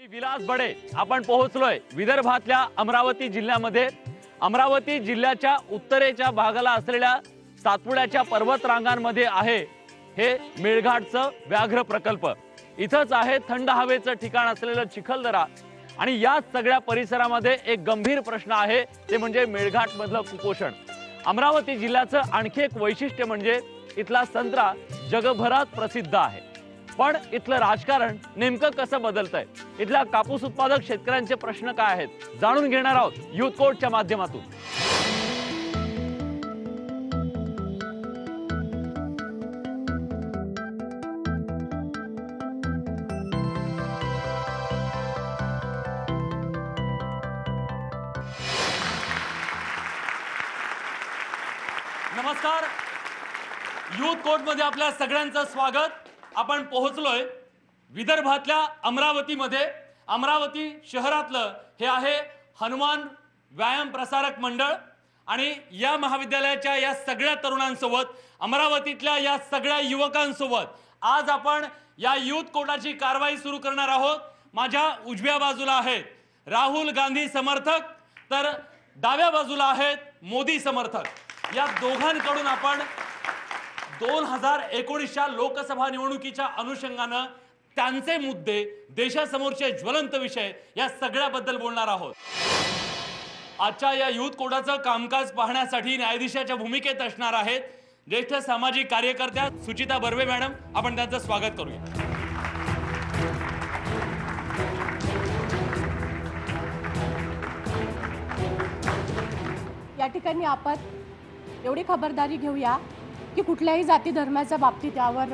विलास बडे आपण पोहोचलोय विदर्भातल्या अमरावती जिल्ह्यामध्ये। अमरावती जिल्ह्याच्या उत्तरेच्या भागाला असलेल्या सातपुड्याच्या पर्वत रांगांमध्ये आहे हे मेळघाटचं व्याघ्र प्रकल्प। इथंच आहे थंड हवेचं ठिकाण असलेलं चिखलदरा आणि या सगळ्या परिसरामध्ये एक गंभीर प्रश्न आहे ते म्हणजे मेळघाट मधलं कुपोषण। अमरावती जिल्ह्याचं आणखी एक वैशिष्ट्य म्हणजे इथला संत्रा जगभरात प्रसिद्ध आहे। पण इथलं राजकारण नेमकं कसं बदलतंय, इथल्या कापूस उत्पादक शेतकऱ्यांचे प्रश्न काय आहेत जाणून घेणार आहोत युथ कोर्टच्या माध्यमातून। नमस्कार, युथ कोर्ट मध्ये आपल्या सगळ्यांचं स्वागत। आपण पोहोचलोय विदर्भातल्या अमरावतीमध्ये। अमरावती शहरातलं हे आहे हनुमान व्यायाम प्रसारक मंडळ आणि या महाविद्यालयाच्या या सगळ्या तरुणांसोबत, अमरावतीतल्या या सगळ्या युवकांसोबत आज आपण या युथ कोर्टाची कारवाई सुरू करणार आहोत। माझ्या उजव्या बाजूला आहेत राहुल गांधी समर्थक, तर डाव्या बाजूला आहेत मोदी समर्थक। या दोघांकडून आपण 2019च्या लोकसभा निवडणुकीच्या अनुषंगाने त्यांचे मुद्दे, देशासमोरचे ज्वलंत विषय या सगळ्याबद्दल बोलणार आहोत। आजच्या या युथ कोर्टाचं कामकाज पाहण्यासाठी न्यायाधीशाच्या भूमिकेत असणार आहेत ज्येष्ठ सामाजिक कार्यकर्त्या सुचिता बर्वे मॅडम। आपण त्यांचं स्वागत करूया। या ठिकाणी आपण एवढी खबरदारी घेऊया की कुठल्याही जाती धर्माच्या बाबतीत यावर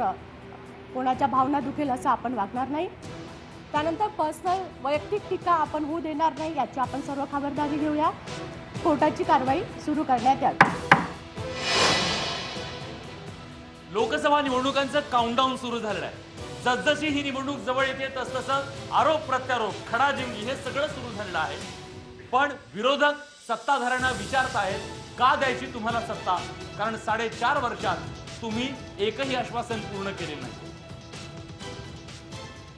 कोणाच्या भावना दुखेल असं आपण वागणार नाही। त्यानंतर पर्सनल वैयक्तिक टीका आपण होऊ देणार नाही याची आपण सर्व खबरदारी घेऊया। कोर्टाची कारवाई सुरू करण्यात यावी। लोकसभा निवडणुकांचं काउंटडाऊन सुरू झालेलं आहे। जसजशी ही निवडणूक जवळ येते तसतसं आरोप प्रत्यारोप, खडाजंगी हे सगळं सुरू झालेलं आहे। पण विरोधक सत्ताधाऱ्यांना विचारत आहेत का द्यायची तुम्हाला सत्ता, कारण 4.5 वर्षात तुम्ही एकही आश्वासन पूर्ण केले नाही।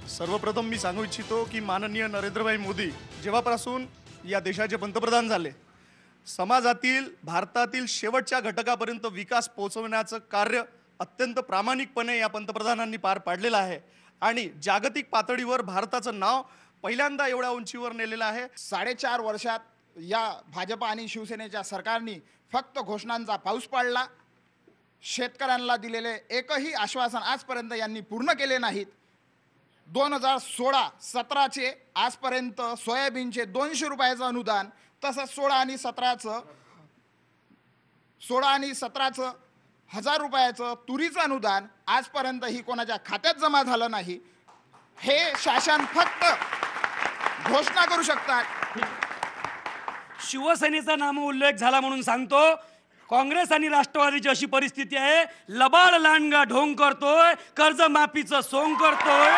सर्वप्रथम मी सांगू इच्छितो की माननीय नरेंद्रभाई मोदी जेव्हापासून या देशाचे पंतप्रधान झाले, समाजातील भारतातील शेवटच्या घटकापर्यंत विकास पोहोचवण्याचं कार्य अत्यंत प्रामाणिकपणे या पंतप्रधानांनी पार पाडलेलं आहे आणि जागतिक पातळीवर भारताचं नाव पहिल्यांदा एवढ्या उंचीवर नेलेलं आहे। 4.5 वर्षात या भाजप आणि शिवसेनेच्या सरकारने फक्त घोषणांचा पाऊस पाडला। शेतकऱ्यांना दिलेले एकही आश्वासन आजपर्यंत यांनी पूर्ण केले नाहीत। 2016-17चे आजपर्यंत सोयाबीनचे 200 रुपयाचं अनुदान, तसंच 16 आणि 17चं 1000 रुपयाचं तुरीचं अनुदान आजपर्यंत ही कोणाच्या खात्यात जमा झालं नाही। हे शासन फक्त घोषणा करू शकतात। शिवसेनेचा नाम उल्लेख झाला म्हणून सांगतो, काँग्रेस आणि राष्ट्रवादीची अशी परिस्थिती आहे, लबाड लांडगा ढोंग करतोय, कर्जमाफीचं सोंग करतोय,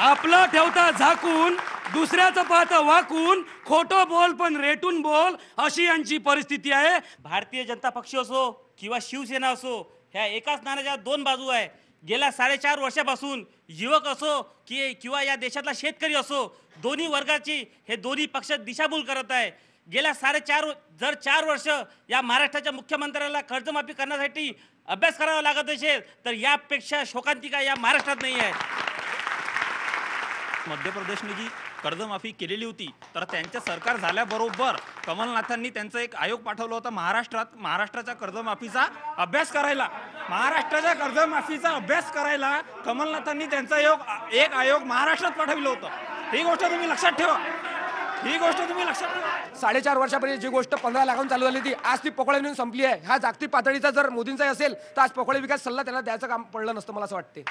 आपलं ठेवता झाकून, दुसऱ्याचं पाहतं वाकून, खोटं बोल पण रेटून बोल, अशी यांची परिस्थिती आहे। भारतीय जनता पक्ष असो किंवा शिवसेना असो, ह्या एकाच नाण्याच्या 2 बाजू आहे। गेल्या 4.5 वर्षापासून युवक असो किंवा या देशातला शेतकरी असो, दोन्ही वर्गाची हे दोन्ही पक्ष दिशाभूल करत आहे। गेल्या 4 वर्ष या महाराष्ट्राच्या मुख्यमंत्र्याला कर्जमाफी करण्यासाठी अभ्यास करावा लागत असेल तर यापेक्षा शोकांतिका या महाराष्ट्रात नाही आहे। मध्य प्रदेशने जी कर्जमाफी केलेली होती, तर त्यांचं सरकार झाल्याबरोबर कमलनाथांनी त्यांचा एक आयोग पाठवला होता महाराष्ट्राच्या कर्जमाफीचा अभ्यास करायला। महाराष्ट्राच्या कर्जमाफीचा अभ्यास करायला कमलनाथांनी त्यांचा एक आयोग महाराष्ट्रात पाठवलं होतं। ही गोष्ट तुम्ही लक्षात ठेवा। 4.5 वर्षापर्यंत जी गोष्ट 15 लाखांनी चालू झाली ती आज ती पोकळ नेऊन संपली आहे। हा जागतिक पातळीचा जर मोदींचा असेल तर आज पोकळ विकास सल्ला त्यांना द्यायचं काम पडलं नसतं, मला असं वाटते।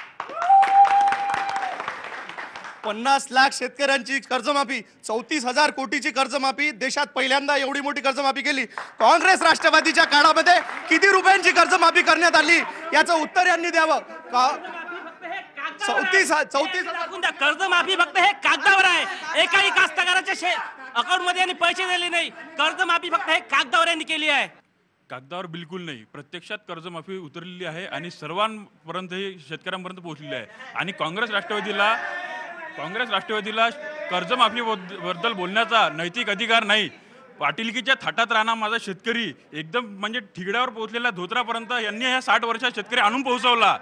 50 लाख शेतकऱ्यांची कर्जमाफी, 34,000 कोटीची कर्जमाफी, देशात पहिल्यांदा एवढी मोठी कर्जमाफी केली। काँग्रेस राष्ट्रवादीच्या काळामध्ये किती रुपयांची कर्जमाफी करण्यात आली याचं उत्तर यांनी द्यावं। 34,000 कर्जमाफी फक्त हे कागदावर आहे। एकाही कास्तकाराच्या अकाउंट मध्ये यांनी पैसे दिले नाही। कर्जमाफी फक्त हे कागदावर यांनी केली आहे। कागदावर बिलकुल नाही, प्रत्यक्षात कर्जमाफी उतरलेली आहे आणि सर्वांपर्यंत शेतकऱ्यांपर्यंत पोहोचलेली आहे। आणि काँग्रेस राष्ट्रवादीला काँग्रेस राष्ट्रवादीला कर्जमाफी बद्दल बोलण्याचा नैतिक अधिकार नाही. पाटीलकीच्या थाटात राहणार माझा शेतकरी एकदम म्हणजे ठिगड्यावर पोहोचलेला धोत्रापर्यंत यांनी ह्या 60 वर्षात शेतकरी आणून पोहोचवला.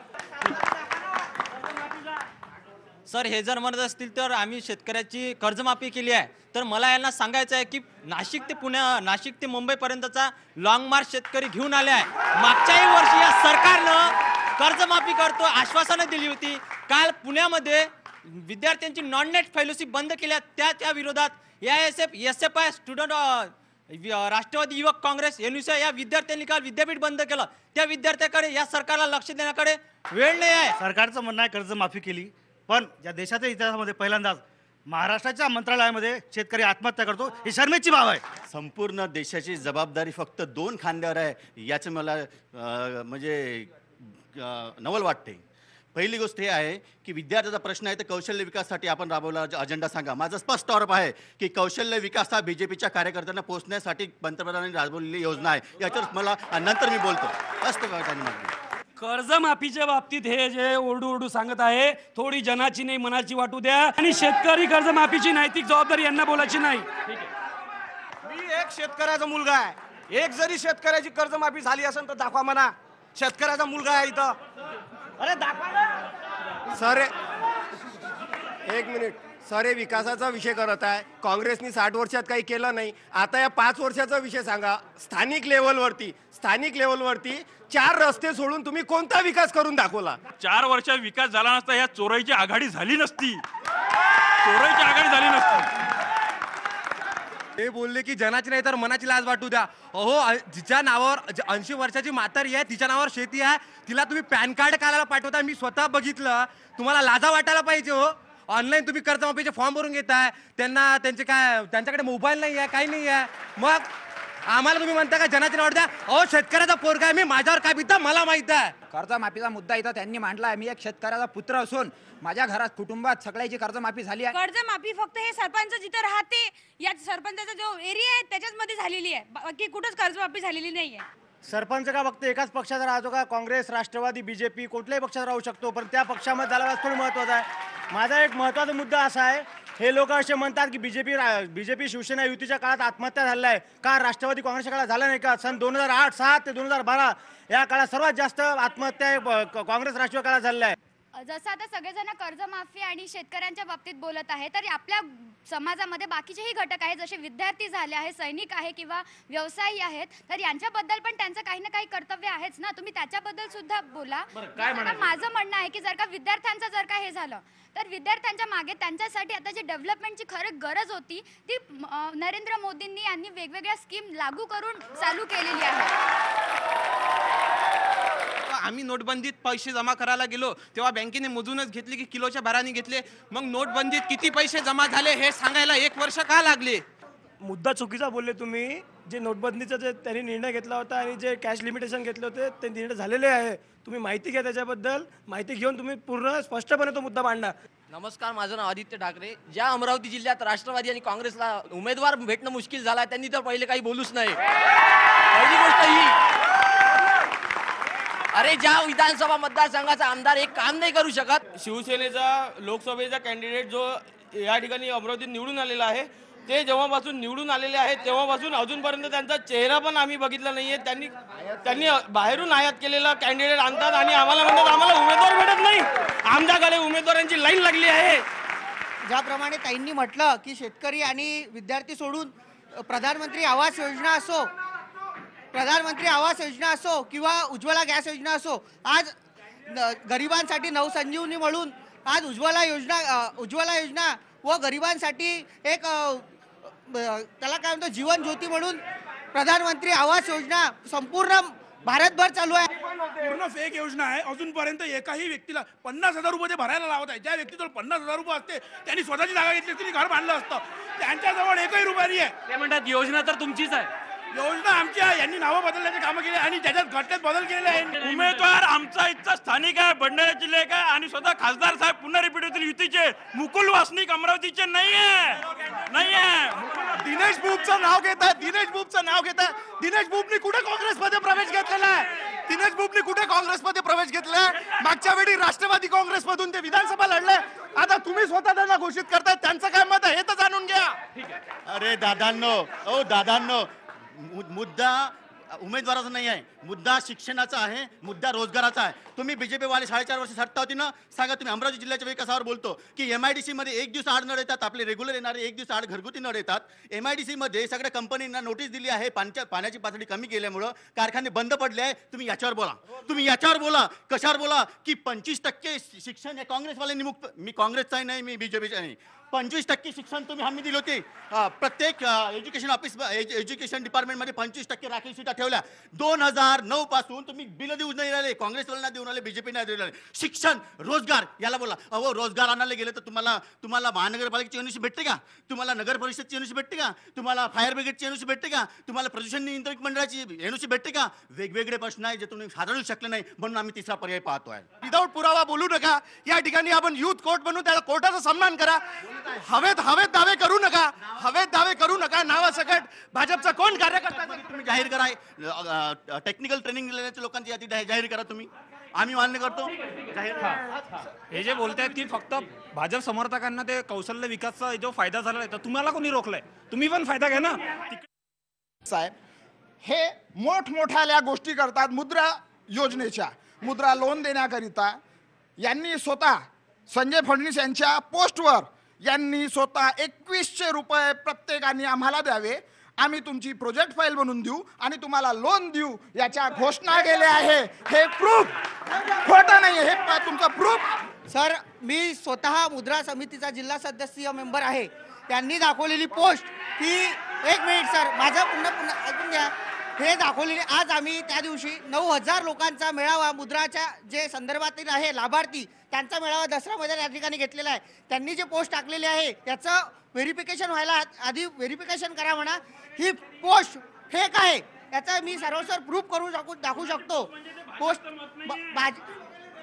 सर हे जर म्हणत असतील तर आम्ही शेतकऱ्याची कर्जमाफी केली आहे, तर मला यांना सांगायचं आहे की नाशिक ते मुंबईपर्यंतचा लॉंग मार्च शेतकरी घेऊन आले आहे. मागच्याही वर्षी या सरकारनं कर्जमाफी करतो आश्वासनं दिली होती. काल पुण्यामध्ये विद्यार्थ्यांची नॉन नेट फेलोशिप बंद केल्या, त्या विरोधात AISF SFI स्टुडंट राष्ट्रवादी युवक काँग्रेस NUSA या विद्यार्थ्यांनी काल विद्यापीठ बंद केलं. त्या विद्यार्थ्याकडे या सरकारला लक्ष देण्याकडे वेळ नाही आहे. सरकारचं म्हणणं आहे कर्जमाफी केली, पण या देशाच्या इतिहासामध्ये पहिल्यांदाच महाराष्ट्राच्या मंत्रालयामध्ये शेतकरी आत्महत्या करतो, ही शर्मेची बाब आहे. संपूर्ण देशाची जबाबदारी फक्त 2 खांद्यावर आहे, याचं मला म्हणजे नवल वाटते. पहिली गोष्ट हे आहे की विद्यार्थ्याचा प्रश्न आहे तर कौशल्य विकासासाठी आपण राबवला अजेंडा सांगा. माझं स्पष्ट आरोप आहे की कौशल्य विकास हा BJPच्या कार्यकर्त्यांना पोहोचण्यासाठी पंतप्रधानांनी राबवलेली योजना आहे. याच्यावर मला नंतर मी बोलतो. स्पष्ट त्यांनी म्हटलं. कर्जमाफीच्या बाबतीत हे जे ओरडू सांगत आहे, थोडी जनाची नाही मनाची वाटू द्या. आणि शेतकरी कर्जमाफीची नैतिक जबाबदारी यांना बोलायची नाही. मी एक शेतकऱ्याचा मुलगा आहे. एक जरी शेतकऱ्याची कर्जमाफी झाली असेल तर दाखवा म्हणा. शेतकऱ्याचा मुलगा आहे इथं. अरे दाखवा सर एक मिनिट. सर हे विकासाचा विषय करत आहे. काँग्रेसनी 60 वर्षात काही केलं नाही. आता या 5 वर्षाचा विषय सांगा. स्थानिक लेवलवरती 4 रस्ते सोडून तुम्ही कोणता विकास करून दाखवला? 4 वर्षात विकास झाला नसता ह्या चोराईची आघाडी झाली नसती. ते बोलले की जनाची नाही तर मनाची लाज वाटू द्या. अहो जिच्या नावावर 80 वर्षाची म्हातारी आहे, तिच्या नावावर शेती आहे, तिला तुम्ही पॅन कार्ड काढायला पाठवता. मी स्वतः बघितलं. तुम्हाला लाजा वाटायला पाहिजे हो. ऑनलाईन तुम्ही कर्जमाफीचे फॉर्म भरून घेताय. त्यांच्याकडे मोबाईल नाही आहे, काही नाही आहे. मग आम्हाला तुम्ही म्हणता का जनाची नाव द्या? अहो शेतकऱ्याचा पोरगा आहे मी, माझ्यावर काय बिता मला माहित आहे. कर्जमाफीचा मुद्दा इथं त्यांनी मांडला आहे. मी एक शेतकऱ्याचा पुत्र असून माझ्या घरात कुटुंबात सगळ्याची कर्जमाफी झाली आहे. कर्जमाफी फक्त हे सरपंच जिथं राहते या सरपंचाचा जो एरिया आहे त्याच्याच मध्ये झालेली आहे, बाकी कुठंच कर्जमाफी झालेली नाहीये. सरपंच का फक्त एकाच पक्षाचा राहतो का? काँग्रेस, राष्ट्रवादी, BJP कुठल्याही पक्षात राहू शकतो, पण त्या पक्षामध्ये झाला थोडं महत्त्वाचं आहे. माझा एक महत्त्वाचा मुद्दा असा आहे, हे लोक असे म्हणतात की बीजेपी शिवसेना युतीच्या काळात आत्महत्या झाल्या आहे का? राष्ट्रवादी काँग्रेसच्या काळात झालं नाही का? सन 2008-7 ते 2012 या काळात सर्वात जास्त आत्महत्या काँग्रेस राष्ट्रवादी काळात झालेल्या आहे. जसं आता सगळेजण कर्जमाफी आणि शेतकऱ्यांच्या बाबतीत बोलत आहे, तर आपल्या समाजामध्ये बाकीचेही घटक आहेत, जसे विद्यार्थी झाले आहे, सैनिक आहे किंवा व्यवसायी आहेत, तर यांच्याबद्दल पण त्यांचं काही ना काही कर्तव्य आहेच ना. तुम्ही त्याच्याबद्दल सुद्धा बोला. माझं म्हणणं आहे की जर का विद्यार्थ्यांचं जर का हे झालं तर विद्यार्थ्यांच्या मागे त्यांच्यासाठी आता जी डेव्हलपमेंटची खरं गरज होती ती नरेंद्र मोदींनी यांनी वेगवेगळ्या स्कीम लागू करून चालू केलेली आहे. आम्ही नोटबंदीत पैसे जमा करायला गेलो तेव्हा बँकेने मोजूनच घेतले की किलोच्या भाराने घेतले. मग नोटबंदीत किती पैसे जमा झाले हे सांगायला 1 वर्ष का लागले? मुद्दा चुकीचा बोलले तुम्ही. जे नोटबंदीचा जे त्यांनी निर्णय घेतला होता आणि जे कॅश लिमिटेशन घेतले होते ते निर्णय झालेले आहे. तुम्ही माहिती घ्या त्याच्याबद्दल. माहिती घेऊन तुम्ही पूर्ण स्पष्टपणे तो मुद्दा मांडा. नमस्कार, माझं नाव आदित्य ठाकरे. ज्या अमरावती जिल्ह्यात राष्ट्रवादी आणि काँग्रेसला उमेदवार भेटणं मुश्किल झाला त्यांनी तर पहिले काही बोलूच नाही. पहिली गोष्ट ही, अरे ज्या विधानसभा मतदारसंघाचा आमदार एक काम नाही करू शकत. शिवसेनेचा लोकसभेचा कॅन्डिडेट जो या ठिकाणी अमरावतीत निवडून आलेला आहे, ते जेव्हापासून निवडून आलेले आहेत तेव्हापासून अजूनपर्यंत त्यांचा चेहरा पण आम्ही बघितला नाहीये. त्यांनी बाहेरून आयात केलेला कॅन्डिडेट आणतात आणि आम्हाला म्हणतात आम्हाला उमेदवार भेटत नाही. आमच्याकडे उमेदवारांची लाईन लागली आहे. ज्याप्रमाणे ताईंनी म्हटलं की शेतकरी आणि विद्यार्थी सोडून प्रधानमंत्री आवास योजना असो किंवा उज्ज्वला गॅस योजना असो, आज गरिबांसाठी नवसंजीवनी म्हणून आज उज्ज्वला योजना व गरिबांसाठी एक त्याला काय म्हणतो जीवन ज्योती म्हणून प्रधानमंत्री आवास योजना संपूर्ण भारतभर चालू आहे. पूर्ण फेक योजना आहे. अजूनपर्यंत एकाही व्यक्तीला 50,000 रुपये भरायला लावत आहे. ज्या व्यक्तीजवळ 50,000 रुपये असते त्यांनी स्वतःची जागा घेतली असती, घर बांधलं असतं. त्यांच्याजवळ एकही रुपया नाही आहे. ते म्हणतात योजना तर तुमचीच आहे. योजना आमची आहे. यांनी नावं बदलण्याचे कामं केले आणि त्याच्यात घटनेत बदल केलेले आहे. उमेदवार आमचा इथचा स्थानिक आहे, भंडारा जिल्ह्यात आहे आणि स्वतः खासदार साहेब पुन्हा रिपीट होतील युतीचे. मुकुल वासनिक अमरावतीचे नाही आहे. दिनेश बुबचं नाव घेतात. दिनेश बुबनी कुठे काँग्रेसमध्ये प्रवेश घेतलेला आहे? दिनेश बुबनी कुठे काँग्रेसमध्ये प्रवेश घेतलाय? मागच्या वेळी राष्ट्रवादी काँग्रेसमधून ते विधानसभा लढले, आता तुम्ही स्वतः त्यांना घोषित करताय, त्यांचं काय मत आहे हे तर जाणून घ्या. अरे दादांनो, मुद्दा उमेदवाराचा नाही आहे, मुद्दा शिक्षणाचा आहे, मुद्दा रोजगाराचा आहे. तुम्ही बीजेपी वाले 4.5 वर्ष सत्ता होती ना, सांगा तुम्ही अमरावती जिल्ह्याच्या विकासावर बोलतो की MIDC मध्ये एक दिवस आड नळ येतात, आपले रेग्युलर येणारे एक दिवस आड घरगुती नळ येतात. MIDC मध्ये सगळ्या कंपनींना नोटीस दिली आहे, पाण्याची पातळी कमी केल्यामुळं कारखाने बंद पडले आहे. तुम्ही याच्यावर बोला, कशावर बोला की 25% शिक्षण हे काँग्रेसवाल्यांनी मुक्त. मी काँग्रेसचाही नाही, मी बीजेपीचा नाही. 25% शिक्षण तुम्ही हमी दिली होती. प्रत्येक एज्युकेशन डिपार्टमेंटमध्ये 25% राखीव सीटा ठेवल्या. 2009 पासून तुम्ही बिल देऊ नाही राहिले, काँग्रेसवाल्यांना देऊन राहिले, बीजेपी नाही देऊ राहिले. शिक्षण, रोजगार याला बोला. अहो, रोजगार आणायला गेलं तर तुम्हाला महानगरपालिकेची एनओसी भेटते का? तुम्हाला नगर परिषदची एनओसी भेटते का? तुम्हाला फायर ब्रिगेडची एनओसी भेटते का? तुम्हाला प्रदूषण नियंत्रण मंडळाची एनओसी भेटते का? वेगवेगळे प्रश्न आहे जे तुम्ही हाताळू शकले नाही, म्हणून आम्ही तिसरा पर्याय पाहतोय. विदाऊट पुरावा बोलू नका. या ठिकाणी आपण युथ कोर्ट बनवू, त्या कोर्टाचा सन्मान करा. हवेत दावे करू नका. नावासकट भाजपचा कोण कार्यकर्ता तुम्ही जाहीर करा. टेक्निकल ट्रेनिंग दिलेल्या लोकांची यादी जाहीर करा तुम्ही. आम्ही मान्य करतो. हे जे बोलतायत की फक्त भाजप समर्थकांना ते कौशल्य विकासचा जो फायदा झाला तर तुम्हाला कोणी रोखलाय? तुम्ही पण फायदा घ्या ना. साहेब, हे मोठमोठ्या गोष्टी करतात. मुद्रा लोन देण्याकरिता यांनी स्वतः संजय फडणवीस यांच्या पोस्टवर यांनी स्वतः 2100 रुपये प्रत्येकाने आम्हाला द्यावे, आम्ही तुमची प्रोजेक्ट फाईल बनवून देऊ आणि तुम्हाला लोन देऊ याच्या घोषणा केल्या आहे. हे प्रूफ खोटं नाही, हे तुमचं प्रूफ. सर, मी स्वतः मुद्रा समितीचा जिल्हा सदस्यीय मेंबर आहे. त्यांनी दाखवलेली पोस्ट ही, एक मिनिट सर, माझं पुन्हा ऐकून घ्या. हे दाखवलेले, आज आम्ही त्या दिवशी 9000 लोकांचा मेळावा मुद्राच्या जे संदर्भातील आहे लाभार्थी त्यांचा मेळावा दसऱ्यामध्ये त्या ठिकाणी घेतलेला आहे. त्यांनी जे पोस्ट टाकलेली आहे त्याचं व्हेरिफिकेशन व्हायला आधी व्हेरिफिकेशन करा म्हणा. ही पोस्ट फेक आहे याचा मी सर्वसर प्रूफ दाखवू शकतो. पोस्ट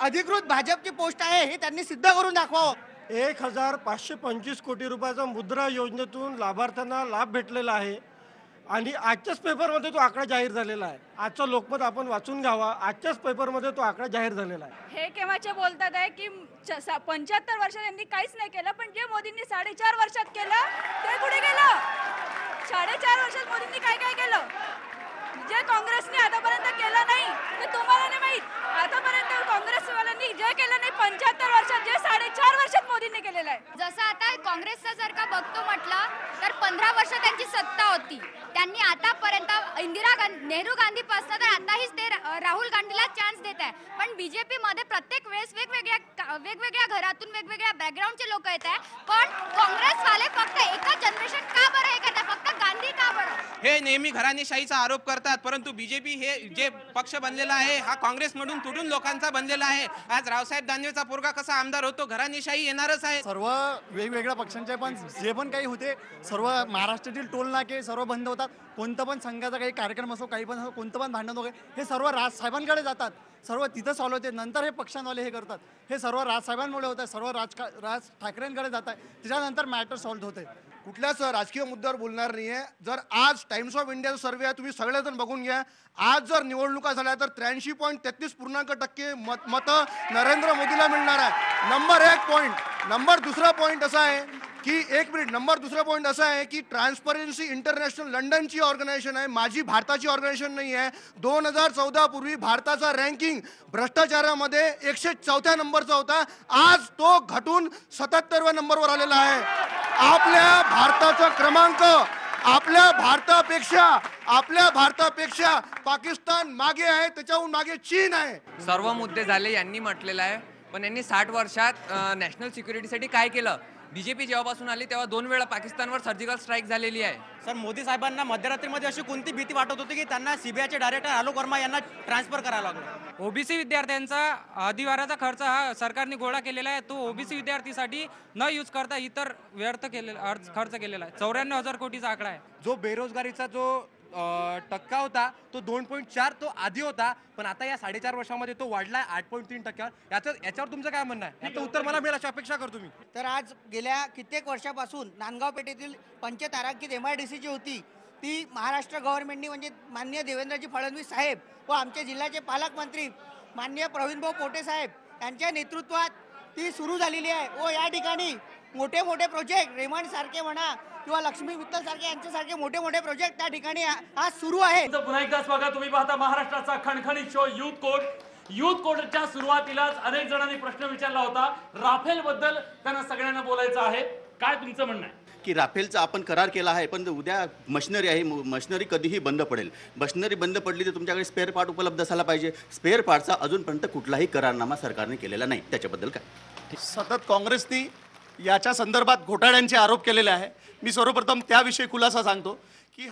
अधिकृत भाजपची पोस्ट आहे हे त्यांनी सिद्ध करून दाखवावं. 1525 कोटी रुपयाचा मुद्रा योजनेतून लाभार्थ्यांना लाभ भेटलेला आहे आणि आजच्याच पेपरमध्ये तो आकडा जाहीर झालेला आहे. आजचा लोकमत आपण वाचून घ्यावा. आजच्याच पेपरमध्ये तो आकडा जाहीर झालेला आहे. हे केव्हाचे बोलतात आहे की 75 वर्षात यांनी काहीच नाही केलं, पण जे मोदींनी 4.5 वर्षात केलं ते कुठे गेलं? 4.5 वर्षात मोदींनी काय काय केलं जे काँग्रेसने आतापर्यंत केलं नाही ते तुम्हाला नाही माहित. आतापर्यंत काँग्रेसवाल्यांनी जे केलं नाही 75 वर्षात, जे 4.5 वर्षात मोदींनी केलेलं आहे. जसं आता काँग्रेसचं जर का बघतो म्हटलं तर 15 वर्ष त्यांची सत्ता होती. त्यांनी आतापर्यंत नेहरू गांधीपासून तर आताहीच ते राहुल गांधीला चान्स देत आहे. पण बीजेपी मध्ये प्रत्येक वेळेस वेगवेगळ्या घरातून वेगवेगळ्या बॅकग्राऊंडचे लोक येत आहे. पण काँग्रेसवाले फक्त एकच जनरेशन का बरं हे करतात? फक्त गांधी का बरं? हे नेहमी घराणेशाहीचा आरोप करतात, परंतु बीजेपी हे जे पक्ष बनलेला आहे हा काँग्रेसमधून तुटून लोकांचा बनलेला आहे. आज रावसाहेब दानवेचा पोरगा कसा आमदार होतो, घराणेशाही येणारच आहे. सर्व वेगवेगळ्या पक्षांचे पण जे पण काही होते सर्व महाराष्ट्रातील टोल नाके सर्व बंद होतात. कोणतं पण संघाचा काही कार्यक्रम असो, काही पण असो, कोणतं पण भांडण वगैरे हे सर्व राजसाहेबांकडे जातात. सर्व तिथं सॉल्व्ह होते. नंतर हे पक्षांवाले हे करतात. हे सर्व राजसाहेबांमुळे होत आहे. सर्व राज ठाकरेंकडे जात आहे. त्याच्यानंतर मॅटर सॉल्व्ह होत आहे. कुठल्याच राजकीय मुद्द्यावर बोलणार नाहीये. जर आज टाइम्स ऑफ इंडियाचा सर्वे आहे, तुम्ही सगळेजण बघून घ्या. आज जर निवडणुका झाल्या तर 83.33% मतं नरेंद्र मोदीला मिळणार आहे. Number 1 point. नंबर दुसरा पॉईंट असा आहे की, एक मिनिट, नंबर दुसरा पॉईंट असा आहे की ट्रान्सपरन्सी इंटरनॅशनल लंडनची ऑर्गनायझेशन आहे, माझी भारताची ऑर्गनायझेशन नाही आहे. 2014 पूर्वी भारताचा रँकिंग भ्रष्टाचारामध्ये 104 नंबरचा होता. आज तो घटून 77व्या नंबरवर आलेला आहे. आपल्या भारताचा क्रमांक आपल्या भारतापेक्षा पाकिस्तान मागे आहे, त्याच्याहून मागे चीन आहे. सर्व मुद्दे झाले यांनी म्हटलेलं आहे, पण यांनी 60 वर्षात नॅशनल सिक्युरिटीसाठी काय केलं? बीजेपी जेव्हापासून आली तेव्हा 2 वेळा पाकिस्तानवर सर्जिकल स्ट्राईक झालेली आहे. सर, मोदी साहेबांना मध्यरात्रीमध्ये अशी कोणती भीती वाटत होती की त्यांना सीबीआयचे डायरेक्टर आलोक वर्मा यांना ट्रान्सफर करायला लागलो? ओबीसी विद्यार्थ्यांचा अधिवाराचा खर्च हा सरकारने गोळा केलेला आहे. तो ओबीसी विद्यार्थीसाठी न यूज करता इतर व्यर्थ केलेला खर्च केलेला आहे. 94,000 कोटीचा आकडा आहे. जो बेरोजगारीचा जो टक्का होता तो 2.4 तो आधी होता, पण आता या 4.5 वर्षामध्ये तो वाढलाय 8.3 टक्क्यावर. याच्यावर तुमचं काय म्हणणं आहे? याचं उत्तर मला मिळेल अशी अपेक्षा करतो मी. तर आज गेल्या कित्येक वर्षापासून नांदगाव पेठेतील पंचतारांकित MIDC जी होती ती महाराष्ट्र गव्हर्नमेंटनी म्हणजे माननीय देवेंद्रजी फडणवीस साहेब व आमचे जिल्ह्याचे पालकमंत्री माननीय प्रवीणभाऊ पोटे साहेब यांच्या नेतृत्वात ती सुरू झालेली आहे व या ठिकाणी मोठे मोठे प्रोजेक्ट रेमंड सारखे म्हणा किंवा लक्ष्मी मित्तल सारखे यांच्यासारखे मोठे मोठे प्रोजेक्ट त्या ठिकाणी आज सुरू आहे. पुन्हा एकदा स्वागत. तुम्ही पाहता महाराष्ट्राचा खणखणीत शो यूथ कोर्ट. यूथ कोर्टच्या सुरुवातीलाच अनेक जणांनी प्रश्न विचारला होता. राफेल बद्दल त्यांना सगळ्यांना बोलायचं आहे. काय तुमचं म्हणणं आहे? की राफेलचा आपण करार केला आहे, पण उद्या मशिनरी आहे, मशिनरी कधीही बंद पडेल. मशिनरी बंद पडली तर तुमच्याकडे स्पेअर पार्ट उपलब्ध असायला पाहिजे. स्पेअर पार्टचा अजूनपर्यंत कुठलाही करारनामा सरकारने केलेला नाही. त्याच्याबद्दल काय? सतत काँग्रेसनी याच्या संदर्भात घोटाळ्यांचे आरोप केलेले आहे. मी सर्वप्रथम त्याविषयी खुलासा सांगतो की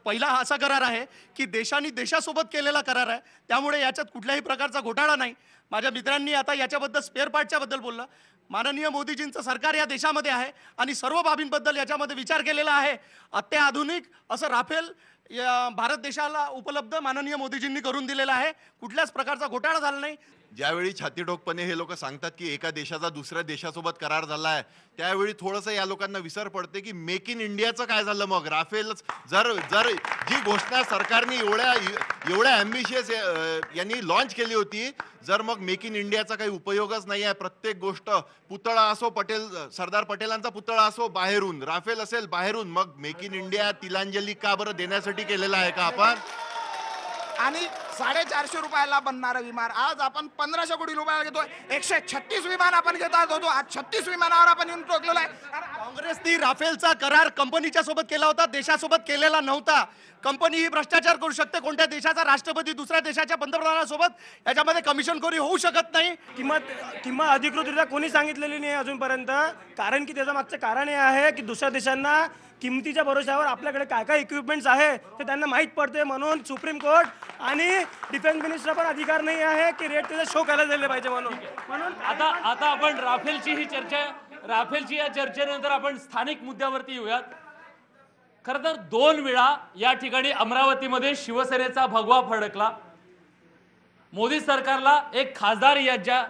पहिला असा करार आहे की देशांनी देशासोबत केलेला करार आहे, त्यामुळे याच्यात कुठल्याही प्रकारचा घोटाळा नाही. माझ्या मित्रांनी आता याच्याबद्दल स्पेअर पार्टच्या बद्दल बोललं. माननीय मोदीजींचं सरकार या देशामध्ये आहे आणि सर्व बाबींबद्दल याच्यामध्ये विचार केलेला आहे. अत्याधुनिक असं राफेल या भारत देशाला उपलब्ध माननीय मोदीजींनी करून दिलेला आहे. कुठल्याच प्रकारचा घोटाळा झाला नाही. ज्यावेळी छातीठोकपणे हे लोक सांगतात की एका देशाचा दुसऱ्या देशासोबत करार झाला आहे, त्यावेळी थोडंसं या लोकांना विसर पडते की मेक इन इंडियाचं काय झालं. मग राफेल जर जी घोषणा सरकारने एवढ्या ॲम्बिशियस यांनी लॉन्च केली होती, जर मग मेक इन इंडियाचा काही उपयोगच नाही आहे. प्रत्येक गोष्ट पुतळा असो, सरदार पटेलांचा पुतळा असो बाहेरून, राफेल असेल बाहेरून, मग मेक इन इंडिया तिलांजली का बरं देण्यासाठी केलेला आहे का आपण? आणि 450 रुपयाला बनणारं विमान आज आपण 1500 कोटी रुपयाला घेतोय. 136 विमान आपण घेतात होतो, आज 36 विमानावर आपण येऊन टोकलेलो आहे. काँग्रेसनी राफेलचा करार कंपनीच्या सोबत केला होता, देशासोबत केलेला नव्हता. कंपनी ही भ्रष्टाचार करू शकते. कोणत्या देशाचा राष्ट्रपती दुसऱ्या देशाच्या पंतप्रधानासोबत याच्यामध्ये कमिशनखोरी होऊ शकत नाही. किंमत अधिकृतरित्या कोणी सांगितलेली नाही अजूनपर्यंत. कारण की त्याचं मागचं कारण हे आहे की दुसऱ्या देशांना किमतीच्या भरोश्यावर आपल्याकडे काय काय इक्विपमेंट्स आहे ते त्यांना माहीत पडते. म्हणून सुप्रीम कोर्ट आणि डिफेन्स मिनिस्टर पण अधिकार नाही आहे की रेट त्याचा शो करायला दिले पाहिजे. म्हणून आता आपण राफेलची या चर्चेनंतर आपण स्थानिक मुद्द्यावरती येऊयात. खरं तर 2 वेळा या ठिकाणी अमरावतीमध्ये शिवसेनेचा भगवा फडकला. मोदी सरकारला एक खासदार या ज्या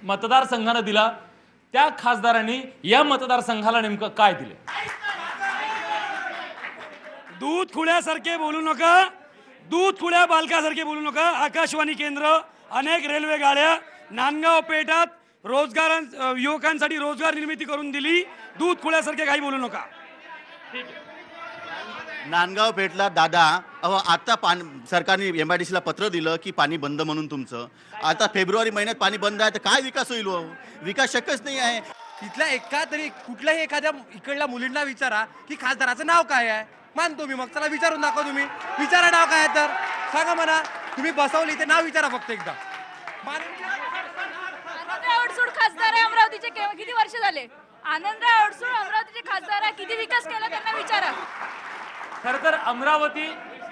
मतदारसंघानं दिला, त्या खासदारांनी या मतदारसंघाला नेमकं काय दिले? दूध खुळ्यासारखे बोलू नका, दूध खुळ्या बालकासारखे बोलू नका. आकाशवाणी केंद्र, अनेक रेल्वे गाड्या, नांदगाव पेठात युवकांसाठी रोजगार निर्मिती करून दिली. दूध खुळ्यासारखे काही बोलू नका. नांदगाव पेठला दादा, आता सरकारने MIDCला पत्र दिलं की पाणी बंद म्हणून तुमचं. आता फेब्रुवारी महिन्यात पाणी बंद आहे तर काय विकास होईल? विकास शक्यच नाही आहे. तिथल्या कुठल्याही एखाद्या इकडल्या मुलींना विचारा की खासदाराचं नाव काय आहे, मानतो मी. मग चला विचारून दाखवा. तुम्ही विचारा नाव काय आहे तर सांगा म्हणा. तुम्ही बसवली ते नाव विचारा फक्त एकदा. आनंदराव अडसूळ खासदार आहे अमरावतीचे. किती वर्ष झाले? आनंदराव अडसूळ अमरावतीचे खासदार आहे. किती विकास केला त्यांना विचारा. खरं तर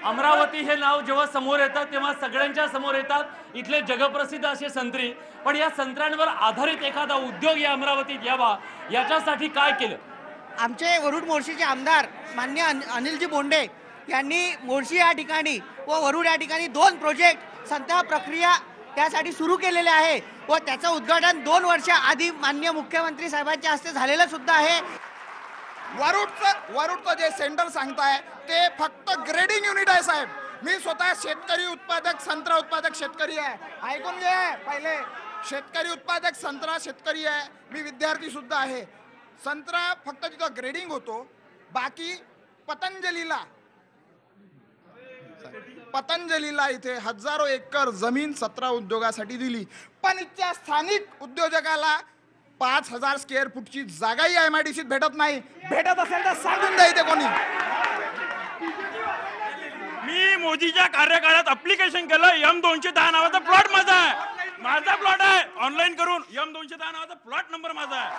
अमरावती हे नाव जेव्हा समोर येतं तेव्हा सगळ्यांच्या समोर येतात इथले जगप्रसिद्ध असे संत्री. पण या संत्र्यांवर आधारित एखादा उद्योग या अमरावतीत यावा याच्यासाठी काय केलं? आमचे वरुड मोर्शीचे आमदार माननीय अनिलजी बोंडे यांनी मोर्शी या ठिकाणी व वरुड या ठिकाणी 2 प्रोजेक्ट संत्रा प्रक्रिया त्यासाठी सुरू केलेले आहे व त्याचं उद्घाटन 2 वर्ष आधी माननीय मुख्यमंत्री साहेबांच्या हस्ते झालेलं सुद्धा आहे. वरुडचं जे सेंटर सांगताय ते फक्त ग्रेडिंग युनिट आहे साहेब. मी स्वतः शेतकरी उत्पादक संत्रा उत्पादक शेतकरी आहे. ऐकून घ्या पहिले. शेतकरी उत्पादक संत्रा शेतकरी आहे. मी विद्यार्थी सुद्धा आहे. संत्रा फक्त तिथं ग्रेडिंग होतो. बाकी पतंजलीला इथे हजारो एकर जमीन संत्रा उद्योगासाठी दिली. पण इथच्या स्थानिक उद्योजकाला 5000 स्क्वेअर फूटची जागाही MIDCत भेटत नाही. भेटत असेल तर सांगून द्या इथे कोणी. मी मोदीच्या कार्यकाळात अप्लिकेशन केलं. M210 नावाचा प्लॉट माझा आहे. ऑनलाईन करून M210 नावाचा प्लॉट नंबर माझा आहे.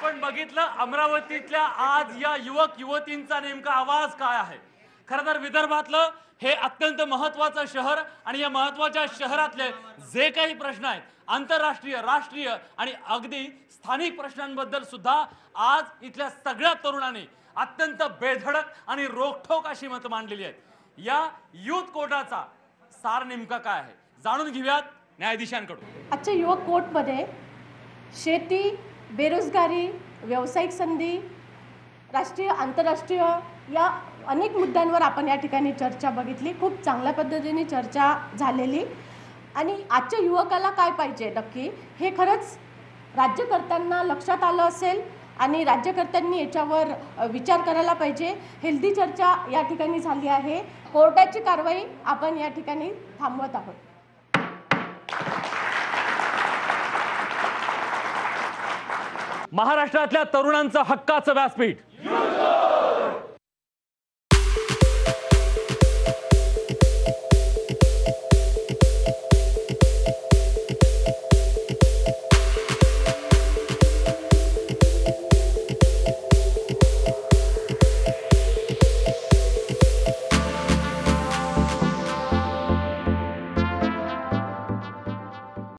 पण बघितलं अमरावतीतल्या आज या युवक युवतींचा नेमका आवाज काय आहे? खरं तर विदर्भातलं हे अत्यंत महत्वाचं शहर आणि या महत्वाच्या शहरातले जे काही प्रश्न आहेत आंतरराष्ट्रीय, राष्ट्रीय आणि अगदी स्थानिक प्रश्नांबद्दल सुद्धा आज इथल्या सगळ्या तरुणांनी अत्यंत बेधडक आणि रोखठोक अशी मतं मांडलेली आहेत. या यूथ कोर्टाचा सार नेमका काय आहे जाणून घेऊयात न्यायाधीशांकडून. आजच्या युवक कोर्टमध्ये शेती, बेरोजगारी, व्यावसायिक संधी, राष्ट्रीय आंतरराष्ट्रीय या अनेक मुद्द्यांवर आपण या ठिकाणी चर्चा बघितली, खूप चांगल्या पद्धतीने चर्चा झालेली. आणि आजच्या युवकाला काय पाहिजे नक्की हे खरंच राज्यकर्त्यांना लक्षात आलं असेल आणि राज्यकर्त्यांनी याच्यावर विचार करायला पाहिजे. हेल्दी चर्चा या ठिकाणी झाली आहे. कोर्टाची कारवाई आपण या ठिकाणी थांबवत आहोत. महाराष्ट्रातल्या तरुणांचं हक्काचं व्यासपीठ